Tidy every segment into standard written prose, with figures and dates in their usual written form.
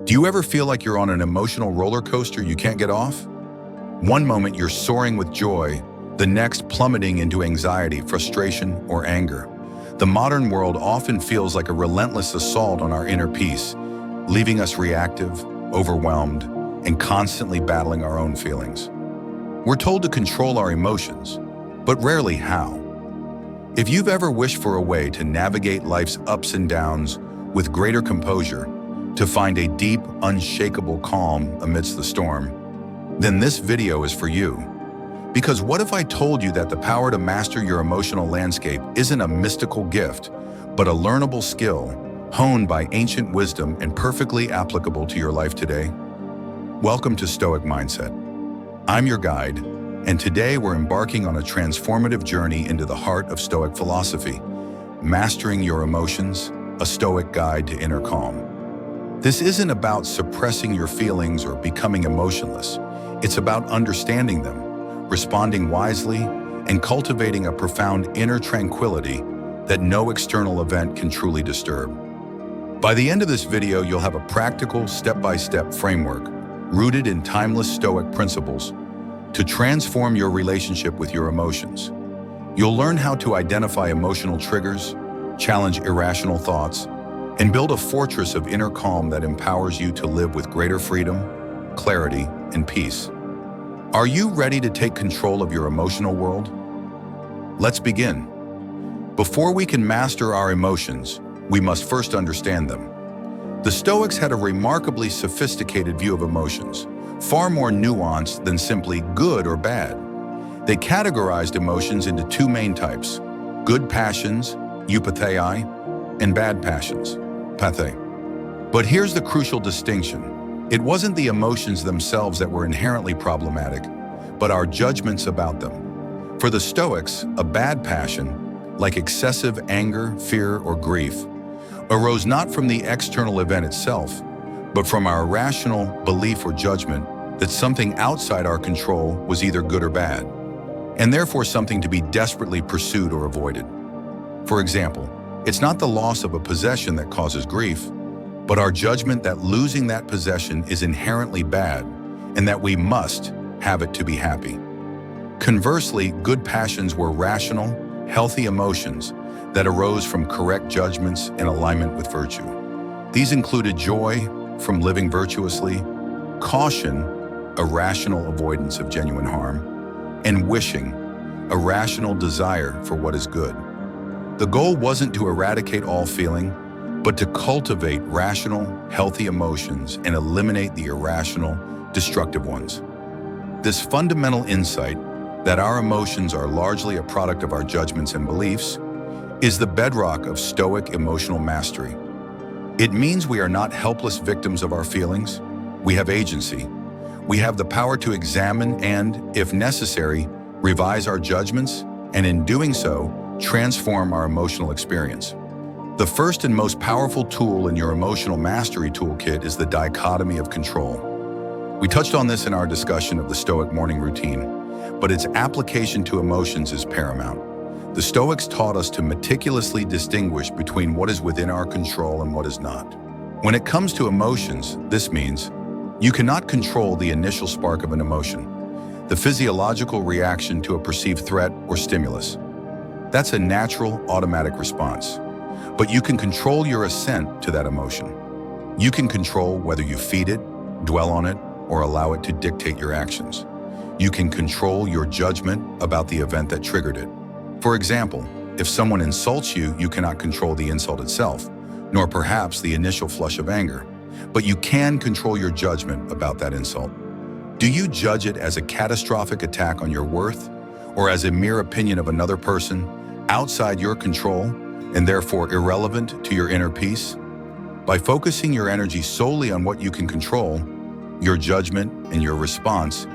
Do you ever feel like you're on an emotional roller coaster you can't get off? One moment you're soaring with joy, the next plummeting into anxiety, frustration, or anger. The modern world often feels like a relentless assault on our inner peace, leaving us reactive, overwhelmed, and constantly battling our own feelings. We're told to control our emotions, but rarely how. If you've ever wished for a way to navigate life's ups and downs with greater composure, to find a deep, unshakable calm amidst the storm, then this video is for you. Because what if I told you that the power to master your emotional landscape isn't a mystical gift, but a learnable skill, honed by ancient wisdom and perfectly applicable to your life today? Welcome to Stoic Mindset. I'm your guide, and today we're embarking on a transformative journey into the heart of Stoic philosophy, mastering your emotions, a Stoic guide to inner calm. This isn't about suppressing your feelings or becoming emotionless. It's about understanding them, responding wisely, and cultivating a profound inner tranquility that no external event can truly disturb. By the end of this video, you'll have a practical, step-by-step framework rooted in timeless Stoic principles to transform your relationship with your emotions. You'll learn how to identify emotional triggers, challenge irrational thoughts, and build a fortress of inner calm that empowers you to live with greater freedom, clarity, and peace. Are you ready to take control of your emotional world? Let's begin. Before we can master our emotions, we must first understand them. The Stoics had a remarkably sophisticated view of emotions, far more nuanced than simply good or bad. They categorized emotions into two main types: good passions, eupathei, and bad passions, pathei. But here's the crucial distinction. It wasn't the emotions themselves that were inherently problematic, but our judgments about them. For the Stoics, a bad passion, like excessive anger, fear, or grief, arose not from the external event itself, but from our irrational belief or judgment that something outside our control was either good or bad, and therefore something to be desperately pursued or avoided. For example, it's not the loss of a possession that causes grief, but our judgment that losing that possession is inherently bad and that we must have it to be happy. Conversely, good passions were rational, healthy emotions that arose from correct judgments in alignment with virtue. These included joy from living virtuously, caution, a rational avoidance of genuine harm, and wishing, a rational desire for what is good. The goal wasn't to eradicate all feeling, but to cultivate rational, healthy emotions and eliminate the irrational, destructive ones. This fundamental insight that our emotions are largely a product of our judgments and beliefs is the bedrock of Stoic emotional mastery. It means we are not helpless victims of our feelings. We have agency. We have the power to examine and, if necessary, revise our judgments, and in doing so, transform our emotional experience. The first and most powerful tool in your emotional mastery toolkit is the dichotomy of control. We touched on this in our discussion of the Stoic morning routine, but its application to emotions is paramount. The Stoics taught us to meticulously distinguish between what is within our control and what is not. When it comes to emotions, this means you cannot control the initial spark of an emotion, the physiological reaction to a perceived threat or stimulus. That's a natural, automatic response. But you can control your assent to that emotion. You can control whether you feed it, dwell on it, or allow it to dictate your actions. You can control your judgment about the event that triggered it. For example, if someone insults you, you cannot control the insult itself, nor perhaps the initial flush of anger. But you can control your judgment about that insult. Do you judge it as a catastrophic attack on your worth, or as a mere opinion of another person outside your control and therefore irrelevant to your inner peace? By focusing your energy solely on what you can control, your judgment and your response,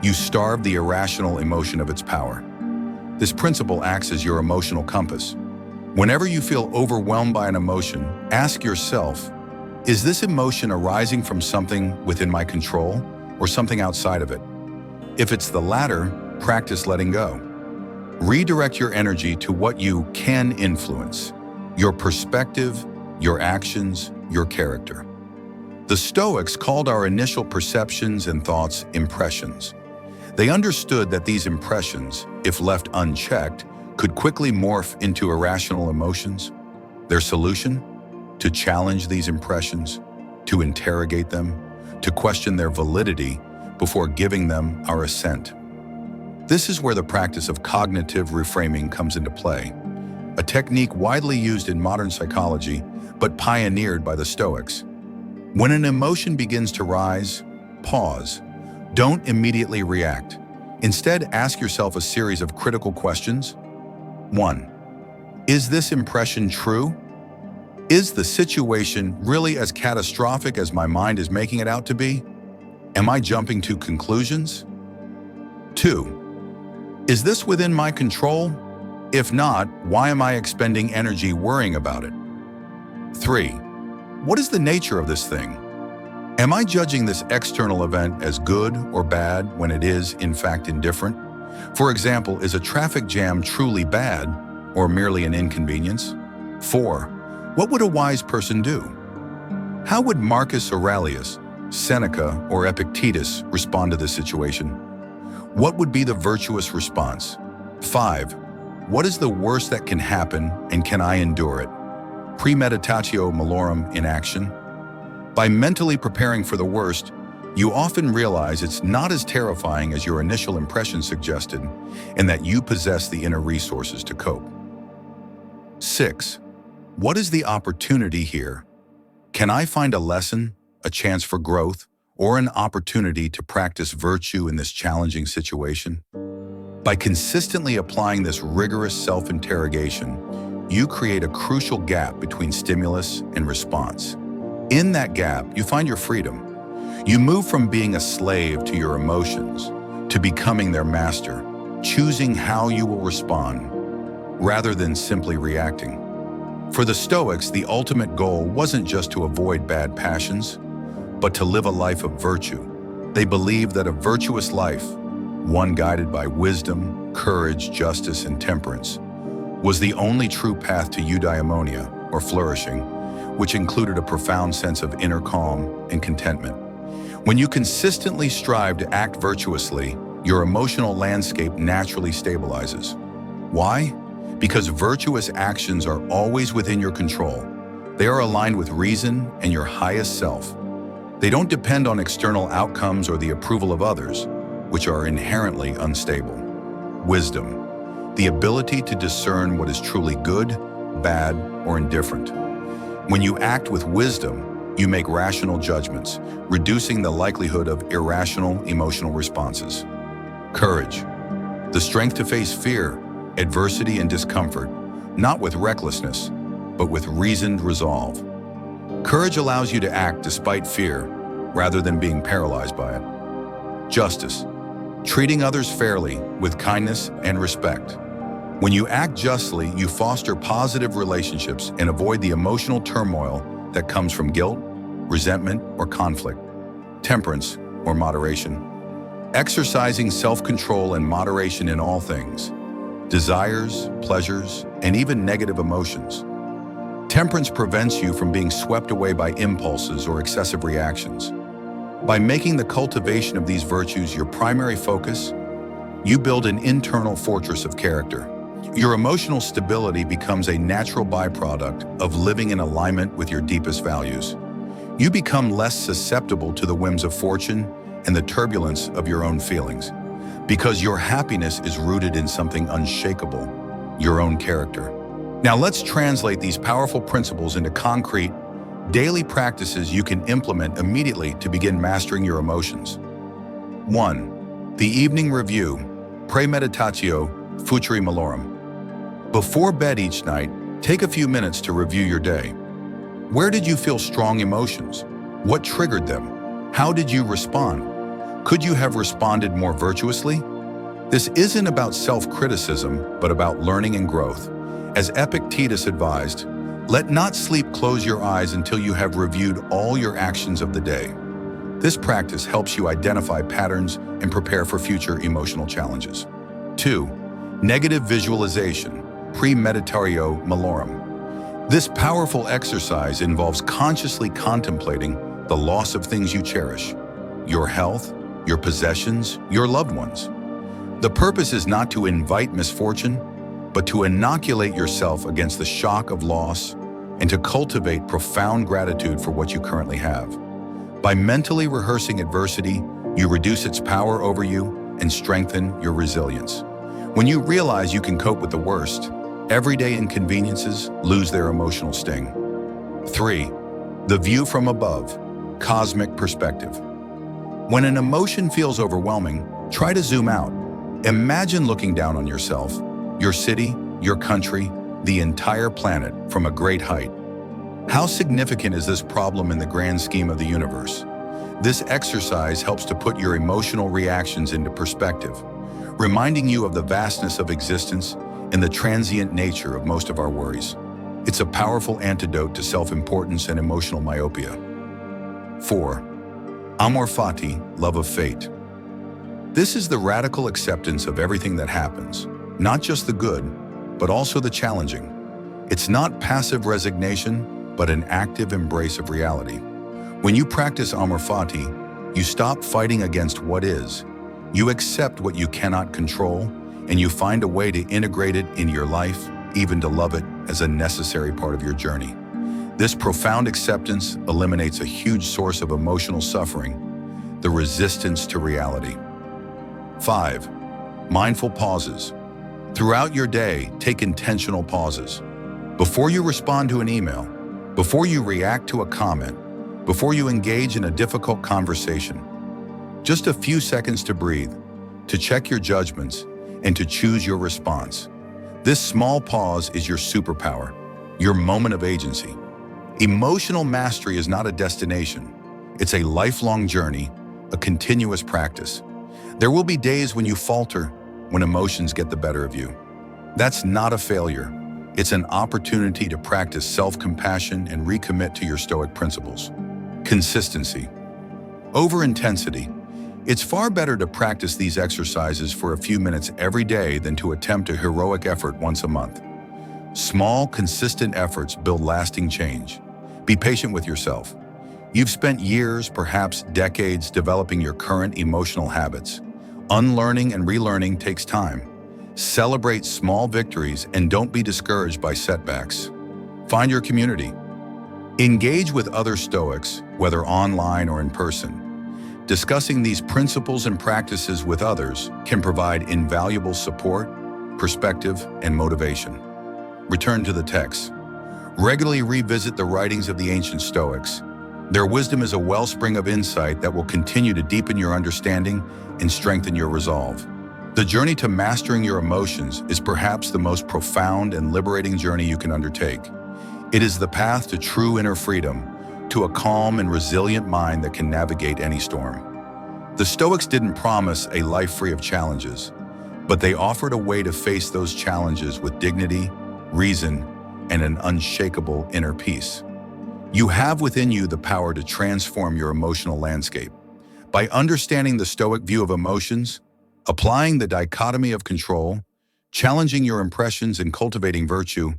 you starve the irrational emotion of its power. This principle acts as your emotional compass. Whenever you feel overwhelmed by an emotion, ask yourself, is this emotion arising from something within my control or something outside of it? If it's the latter, practice letting go. Redirect your energy to what you can influence: your perspective, your actions, your character. The Stoics called our initial perceptions and thoughts impressions. They understood that these impressions, if left unchecked, could quickly morph into irrational emotions. Their solution? To challenge these impressions, to interrogate them, to question their validity before giving them our assent. This is where the practice of cognitive reframing comes into play, a technique widely used in modern psychology but pioneered by the Stoics. When an emotion begins to rise, pause. Don't immediately react. Instead, ask yourself a series of critical questions. 1. Is this impression true? Is the situation really as catastrophic as my mind is making it out to be? Am I jumping to conclusions? 2. Is this within my control? If not, why am I expending energy worrying about it? 3. What is the nature of this thing? Am I judging this external event as good or bad when it is, in fact, indifferent? For example, is a traffic jam truly bad or merely an inconvenience? 4. What would a wise person do? How would Marcus Aurelius, Seneca, or Epictetus respond to this situation? What would be the virtuous response? 5. What is the worst that can happen, and can I endure it? Premeditatio malorum in action. By mentally preparing for the worst, you often realize it's not as terrifying as your initial impression suggested, and that you possess the inner resources to cope. 6. What is the opportunity here? Can I find a lesson, a chance for growth, or an opportunity to practice virtue in this challenging situation? By consistently applying this rigorous self-interrogation, you create a crucial gap between stimulus and response. In that gap, you find your freedom. You move from being a slave to your emotions to becoming their master, choosing how you will respond rather than simply reacting. For the Stoics, the ultimate goal wasn't just to avoid bad passions, but to live a life of virtue. They believed that a virtuous life, one guided by wisdom, courage, justice, and temperance, was the only true path to eudaimonia, or flourishing, which included a profound sense of inner calm and contentment. When you consistently strive to act virtuously, your emotional landscape naturally stabilizes. Why? Because virtuous actions are always within your control. They are aligned with reason and your highest self. They don't depend on external outcomes or the approval of others, which are inherently unstable. Wisdom, the ability to discern what is truly good, bad, or indifferent. When you act with wisdom, you make rational judgments, reducing the likelihood of irrational emotional responses. Courage, the strength to face fear, adversity, and discomfort, not with recklessness, but with reasoned resolve. Courage allows you to act despite fear, rather than being paralyzed by it. Justice, treating others fairly, with kindness and respect. When you act justly, you foster positive relationships and avoid the emotional turmoil that comes from guilt, resentment, or conflict. Temperance, or moderation. Exercising self-control and moderation in all things. Desires, pleasures, and even negative emotions. Temperance prevents you from being swept away by impulses or excessive reactions. By making the cultivation of these virtues your primary focus, you build an internal fortress of character. Your emotional stability becomes a natural byproduct of living in alignment with your deepest values. You become less susceptible to the whims of fortune and the turbulence of your own feelings, because your happiness is rooted in something unshakable, your own character. Now let's translate these powerful principles into concrete, daily practices you can implement immediately to begin mastering your emotions. 1. The evening review, premeditatio futuri malorum. Before bed each night, take a few minutes to review your day. Where did you feel strong emotions? What triggered them? How did you respond? Could you have responded more virtuously? This isn't about self-criticism, but about learning and growth. As Epictetus advised, let not sleep close your eyes until you have reviewed all your actions of the day. This practice helps you identify patterns and prepare for future emotional challenges. 2. Negative visualization, premeditatio malorum. This powerful exercise involves consciously contemplating the loss of things you cherish, your health, your possessions, your loved ones. The purpose is not to invite misfortune, but to inoculate yourself against the shock of loss and to cultivate profound gratitude for what you currently have. By mentally rehearsing adversity, you reduce its power over you and strengthen your resilience. When you realize you can cope with the worst, everyday inconveniences lose their emotional sting. 3. The view from above, cosmic perspective. When an emotion feels overwhelming, try to zoom out. Imagine looking down on yourself, your city, your country, the entire planet from a great height. How significant is this problem in the grand scheme of the universe? This exercise helps to put your emotional reactions into perspective, reminding you of the vastness of existence and the transient nature of most of our worries. It's a powerful antidote to self-importance and emotional myopia. 4. Amor fati, love of fate. This is the radical acceptance of everything that happens, not just the good, but also the challenging. It's not passive resignation, but an active embrace of reality. When you practice amor fati, you stop fighting against what is. You accept what you cannot control, and you find a way to integrate it into your life, even to love it as a necessary part of your journey. This profound acceptance eliminates a huge source of emotional suffering, the resistance to reality. 5. Mindful pauses. Throughout your day, take intentional pauses. Before you respond to an email, before you react to a comment, before you engage in a difficult conversation, just a few seconds to breathe, to check your judgments, and to choose your response. This small pause is your superpower, your moment of agency. Emotional mastery is not a destination. It's a lifelong journey, a continuous practice. There will be days when you falter, when emotions get the better of you. That's not a failure. It's an opportunity to practice self-compassion and recommit to your Stoic principles. Consistency. Over intensity. It's far better to practice these exercises for a few minutes every day than to attempt a heroic effort once a month. Small, consistent efforts build lasting change. Be patient with yourself. You've spent years, perhaps decades, developing your current emotional habits. Unlearning and relearning takes time. Celebrate small victories and don't be discouraged by setbacks. Find your community. Engage with other Stoics, whether online or in person. Discussing these principles and practices with others can provide invaluable support, perspective, and motivation. Return to the text. Regularly revisit the writings of the ancient Stoics. Their wisdom is a wellspring of insight that will continue to deepen your understanding and strengthen your resolve. The journey to mastering your emotions is perhaps the most profound and liberating journey you can undertake. It is the path to true inner freedom, to a calm and resilient mind that can navigate any storm. The Stoics didn't promise a life free of challenges, but they offered a way to face those challenges with dignity, reason, and an unshakable inner peace. You have within you the power to transform your emotional landscape. By understanding the Stoic view of emotions, applying the dichotomy of control, challenging your impressions, and cultivating virtue,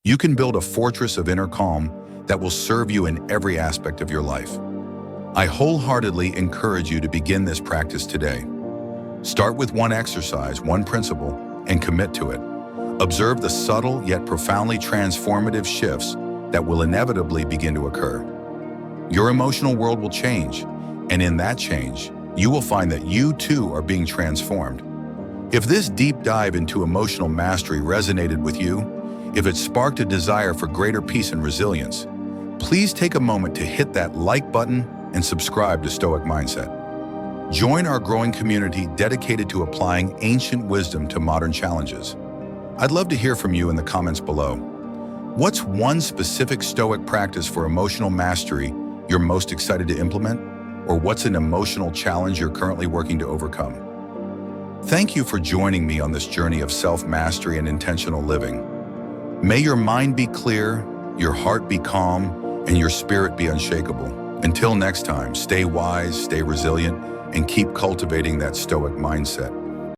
you can build a fortress of inner calm that will serve you in every aspect of your life. I wholeheartedly encourage you to begin this practice today. Start with one exercise, one principle, and commit to it. Observe the subtle yet profoundly transformative shifts that will inevitably begin to occur. Your emotional world will change, and in that change, you will find that you too are being transformed. If this deep dive into emotional mastery resonated with you, if it sparked a desire for greater peace and resilience, please take a moment to hit that like button and subscribe to Stoic Mindset. Join our growing community dedicated to applying ancient wisdom to modern challenges. I'd love to hear from you in the comments below. What's one specific Stoic practice for emotional mastery you're most excited to implement? Or what's an emotional challenge you're currently working to overcome? Thank you for joining me on this journey of self-mastery and intentional living. May your mind be clear, your heart be calm, and your spirit be unshakable. Until next time, stay wise, stay resilient, and keep cultivating that Stoic mindset.